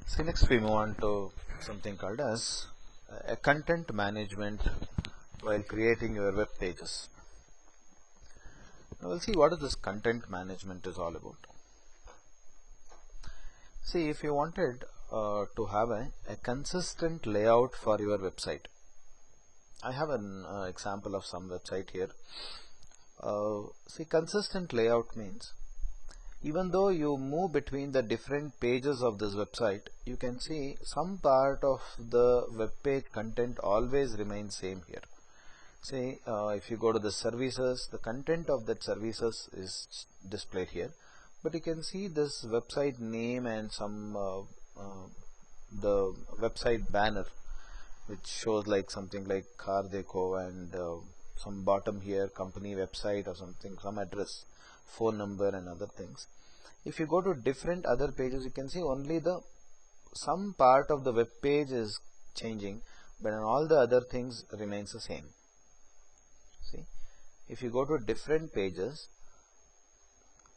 So next we move on to something called as a content management while creating your web pages. Now we'll see what is this content management is all about. See, if you wanted to have a consistent layout for your website, I have an example of some website here. See, consistent layout means even though you move between the different pages of this website, you can see some part of the web page content always remains same here. Say if you go to the services, the content of that services is displayed here, but you can see this website name and some the website banner which shows like something like car deco and some bottom here company website or something, some address, phone number and other things. If you go to different other pages, you can see only the some part of the web page is changing, but all the other things remains the same. See, if you go to different pages,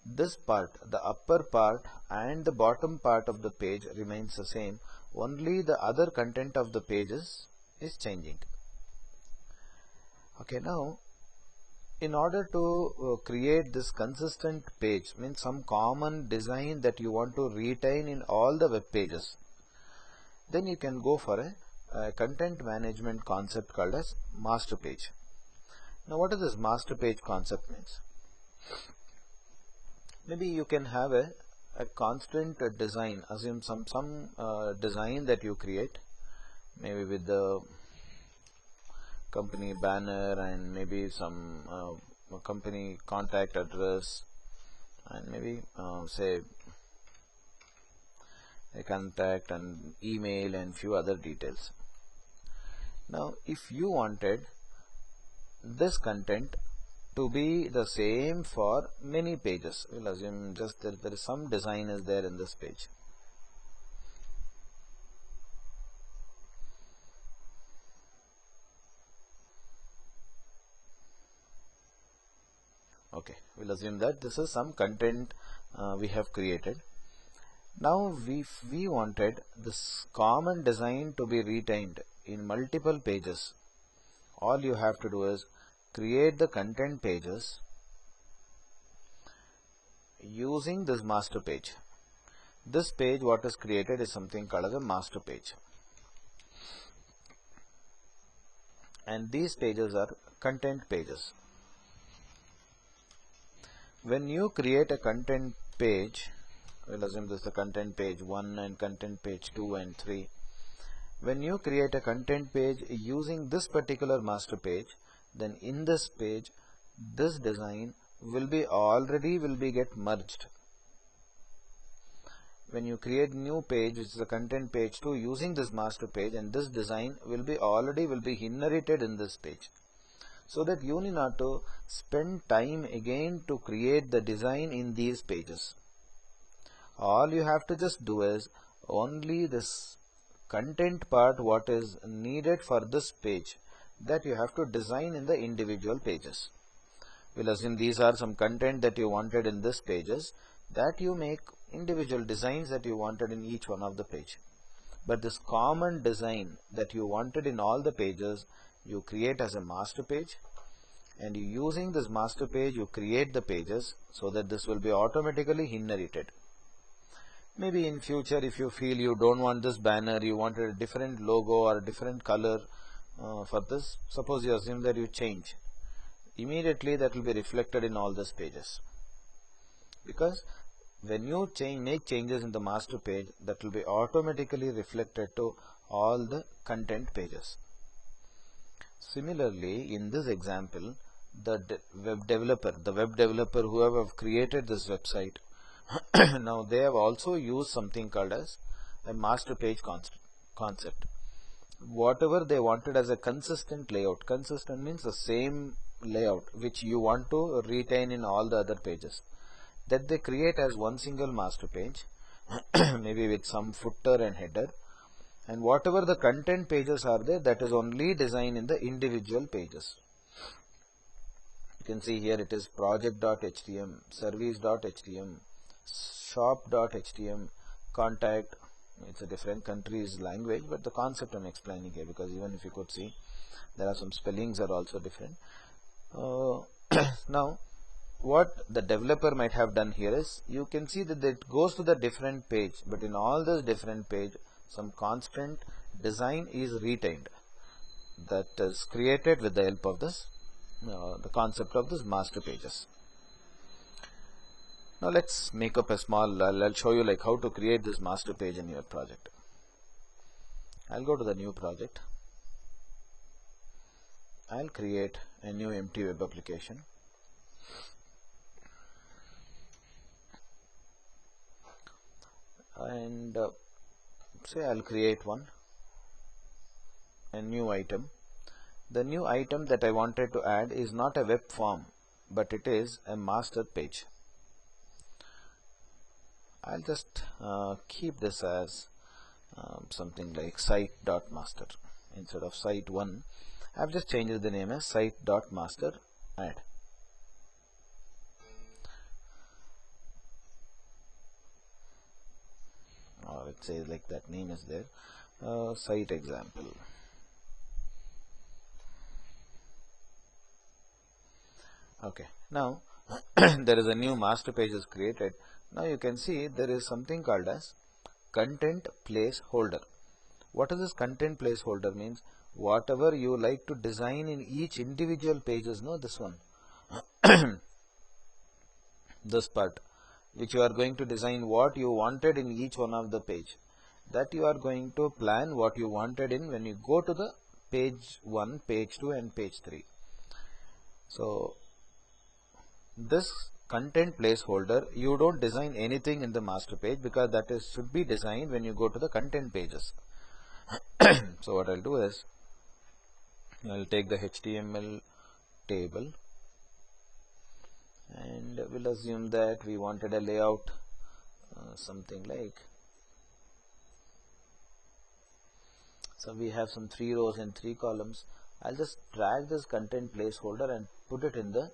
this part, the upper part and the bottom part of the page remains the same, only the other content of the pages is changing. Okay, now in order to create this consistent page, means some common design that you want to retain in all the web pages, then you can go for a content management concept called as master page. Now what is this master page concept means? Maybe you can have a constant design, assume some design that you create, maybe with the company banner and maybe some company contact address and maybe say a contact and email and few other details. Now if you wanted this content to be the same for many pages, we'll assume just that there is some design is there in this page. Okay, we'll assume that this is some content we have created. Now we wanted this common design to be retained in multiple pages. All you have to do is create the content pages using this master page. This page what is created is something called as a master page, and these pages are content pages. When you create a content page, we'll assume this is the content page 1 and content page 2 and 3. When you create a content page using this particular master page, then in this page this design will be get merged. When you create new page which is the content page 2 using this master page, and this design will be inherited in this page, so that you need not to spend time again to create the design in these pages. All you have to just do is only this content part what is needed for this page, that you have to design in the individual pages. We'll assume these are some content that you wanted in this pages, that you make individual designs that you wanted in each one of the page. But this common design that you wanted in all the pages, you create as a master page, and using this master page you create the pages, so that this will be automatically inherited. Maybe in future if you feel you don't want this banner, you wanted a different logo or a different color for this, suppose you assume that you change, immediately that will be reflected in all these pages, because when you make changes in the master page, that will be automatically reflected to all the content pages. Similarly, in this example, the web developer who have created this website now they have also used something called as a master page concept. Whatever they wanted as a consistent layout, consistent means the same layout which you want to retain in all the other pages, that they create as one single master page maybe with some footer and header, and whatever the content pages are there, that is only designed in the individual pages. You can see here it is project.html, service.html, shop.html, contact, It's a different country's language, but the concept I'm explaining here, because even if you could see, there are some spellings are also different. Now what the developer might have done here is, you can see that it goes to the different page, but in all this different page some constant design is retained, that is created with the help of this the concept of this master pages. Now let's make up a small, I'll show you like how to create this master page in your project. I'll go to the new project. I'll create a new empty web application. And say I'll create a new item. The new item that I wanted to add is not a web form, but it is a master page. I'll just keep this as something like site.master. Instead of site1, I've just changed the name as site.master add. Or let's say like that name is there, site example. Okay, now there is a new master page is created. Now you can see there is something called as content placeholder. What is this content placeholder? Means whatever you like to design in each individual pages, no, this one, this part, which you are going to design what you wanted in each one of the page, that you are going to plan what you wanted in when you go to the page 1, page 2 and page 3. So this content placeholder, you don't design anything in the master page, because that is should be designed when you go to the content pages. So what I'll do is, I'll take the HTML table and we'll assume that we wanted a layout something like, so we have some 3 rows and 3 columns. I'll just drag this content placeholder and put it in the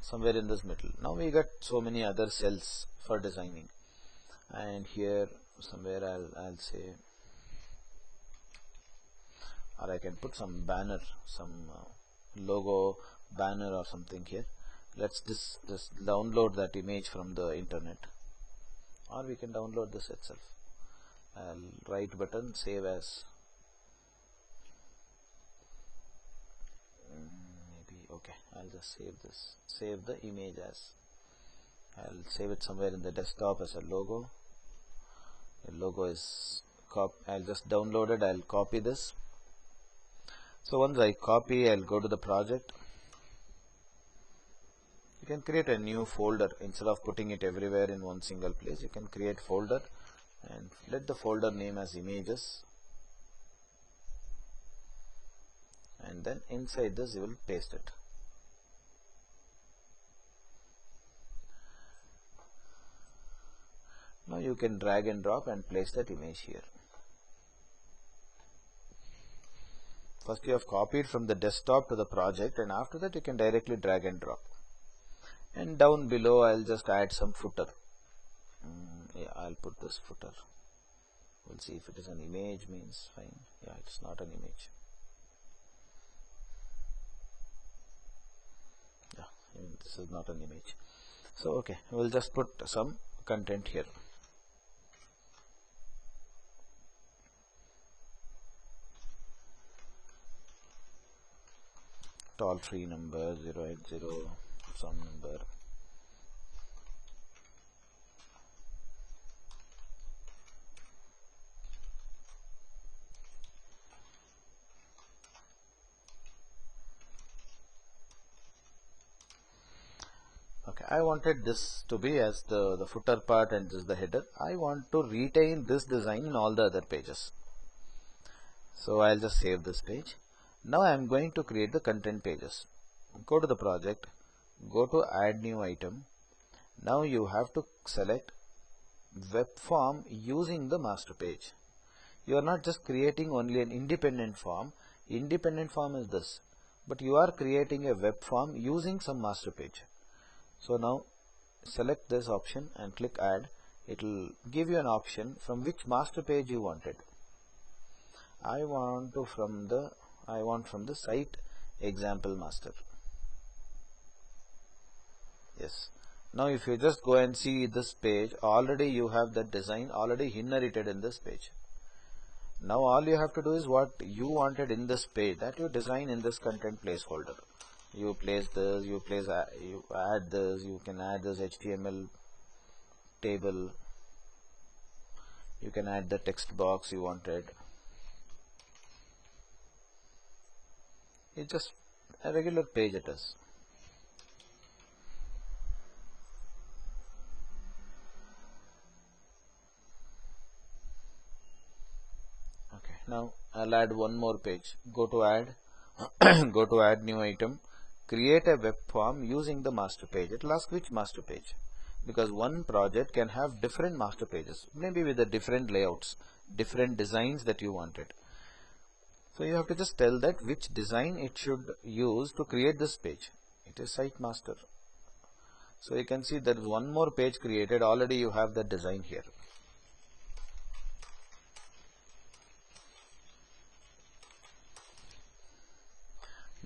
somewhere in this middle. Now we got so many other cells for designing, and here somewhere I'll say, or I can put some banner, some logo banner or something here. Let's just download that image from the internet, or we can download this itself. I'll right button, save as, maybe, okay, I'll just save this, save the image as, I'll save it somewhere in the desktop as a logo. The logo is I'll just download it, I'll copy this. So once I copy, I'll go to the project. You can create a new folder instead of putting it everywhere in one single place. You can create folder and let the folder name as images, and then inside this you will paste it. Now you can drag and drop and place that image here. First you have copied from the desktop to the project, and after that you can directly drag and drop. And down below I'll just add some footer. Yeah, I'll put this footer. We'll see if it is an image, means fine. Yeah, it's not an image. Yeah, this is not an image. So okay, we'll just put some content here. Toll-free number 080 some number. Okay, I wanted this to be as the footer part and this is the header. I want to retain this design in all the other pages. So I'll just save this page. Now I am going to create the content pages. Go to the project, go to add new item. Now you have to select web form using the master page. You are not just creating only an independent form. Independent form is this, but you are creating a web form using some master page. So now select this option and click add. it will give you an option from which master page you wanted. I want from the site example master. Yes. Now if you just go and see this page, already you have that design already inherited in this page. Now all you have to do is what you wanted in this page, that you design in this content placeholder. You place this, you add this, you can add this HTML table, you can add the text box you wanted. It's just a regular page it is. Okay, now I'll add one more page. Go to add, go to add new item, create a web form using the master page. It will ask which master page, because one project can have different master pages, maybe with the different layouts, different designs that you wanted. So you have to just tell that which design it should use to create this page. It is site master. So you can see there is one more page created, already you have the design here.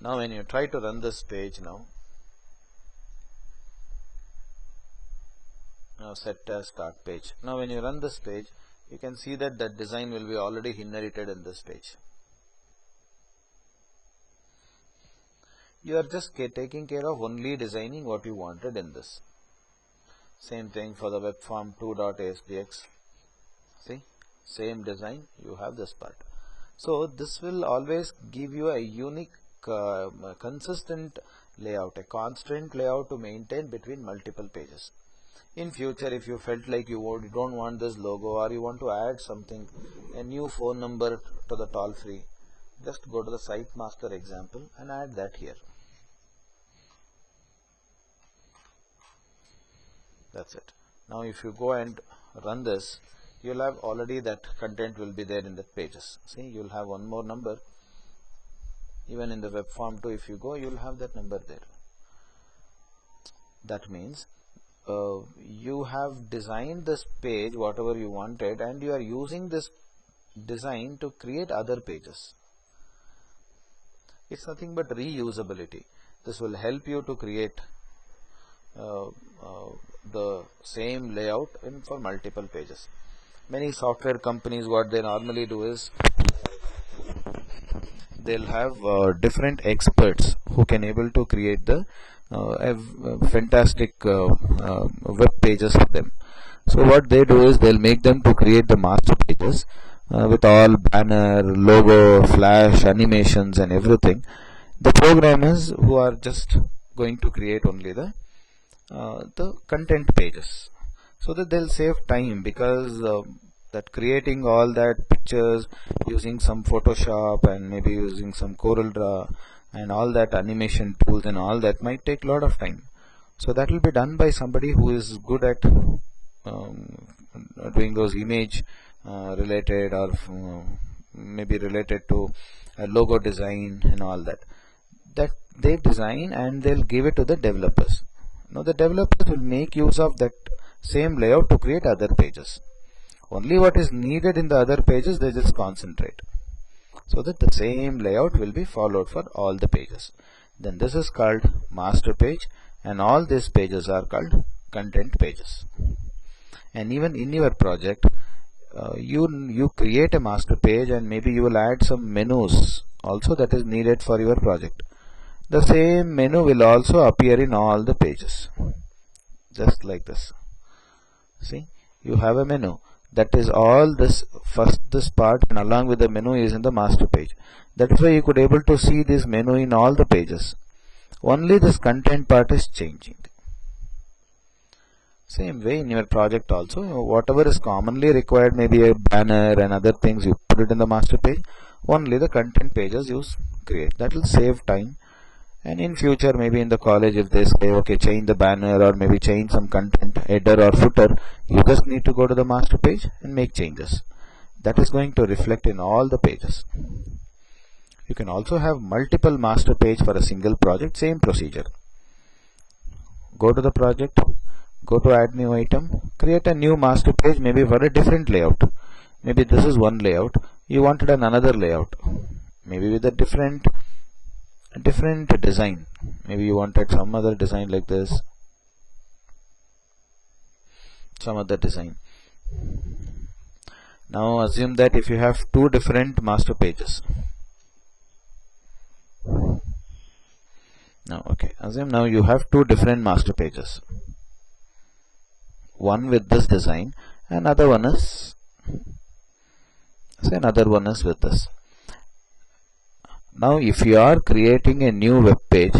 Now when you try to run this page now set as start page. Now when you run this page, you can see that that design will be already inherited in this page. You are just taking care of only designing what you wanted in this. Same thing for the web form 2.asdx. See, same design, you have this part. So this will always give you a unique consistent layout, a constant layout to maintain between multiple pages. In future, if you felt like you don't want this logo, or you want to add something, a new phone number to the toll free, just go to the site master example and add that here. That's it. Now if you go and run this, you'll have already that content will be there in the pages. See, you'll have one more number. Even in the web form 2, if you go, you'll have that number there. That means you have designed this page whatever you wanted, and you are using this design to create other pages. It's nothing but reusability. This will help you to create the same layout for multiple pages. Many software companies, what they normally do is they'll have different experts who can able to create the fantastic web pages for them. So what they do is they'll make them to create the master pages with all banner, logo, flash, animations and everything. The programmers who are just going to create only the content pages, so that they'll save time, because that creating all that pictures using some Photoshop and maybe using some Corel Draw and all that animation tools and all that might take a lot of time. So that will be done by somebody who is good at doing those image related, or maybe related to logo design and all that they design, and they'll give it to the developers. Now the developers will make use of that same layout to create other pages. Only what is needed in the other pages they just concentrate, so that the same layout will be followed for all the pages. Then this is called master page, and all these pages are called content pages. And even in your project, you create a master page, and maybe you will add some menus also that is needed for your project. The same menu will also appear in all the pages, just like this. See, you have a menu. That is all this part, and along with the menu is in the master page. That is why you could able to see this menu in all the pages. Only this content part is changing. Same way in your project also, whatever is commonly required, maybe a banner and other things, you put it in the master page. Only the content pages you create. That will save time. And in future, maybe in the college, if they say, okay, change the banner or maybe change some content, header or footer, you just need to go to the master page and make changes. That is going to reflect in all the pages. You can also have multiple master page for a single project, same procedure. Go to the project, go to add new item, create a new master page, maybe for a different layout. Maybe this is one layout, you wanted another layout, maybe with a different design. Maybe you wanted some other design like this, some other design. Now assume that if you have two different master pages. Assume now you have two different master pages. One with this design, another one is with this. Now if you are creating a new web page,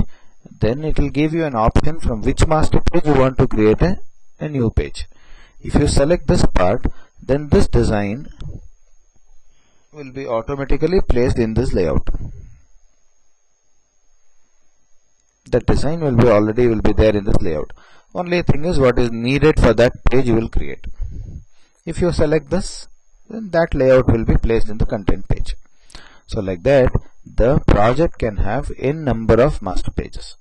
then it will give you an option from which master page you want to create a new page. If you select this part, then this design will be automatically placed in this layout. The design will be there in this layout. Only thing is, what is needed for that page you will create. If you select this, then that layout will be placed in the content page. So like that, the project can have n number of master pages.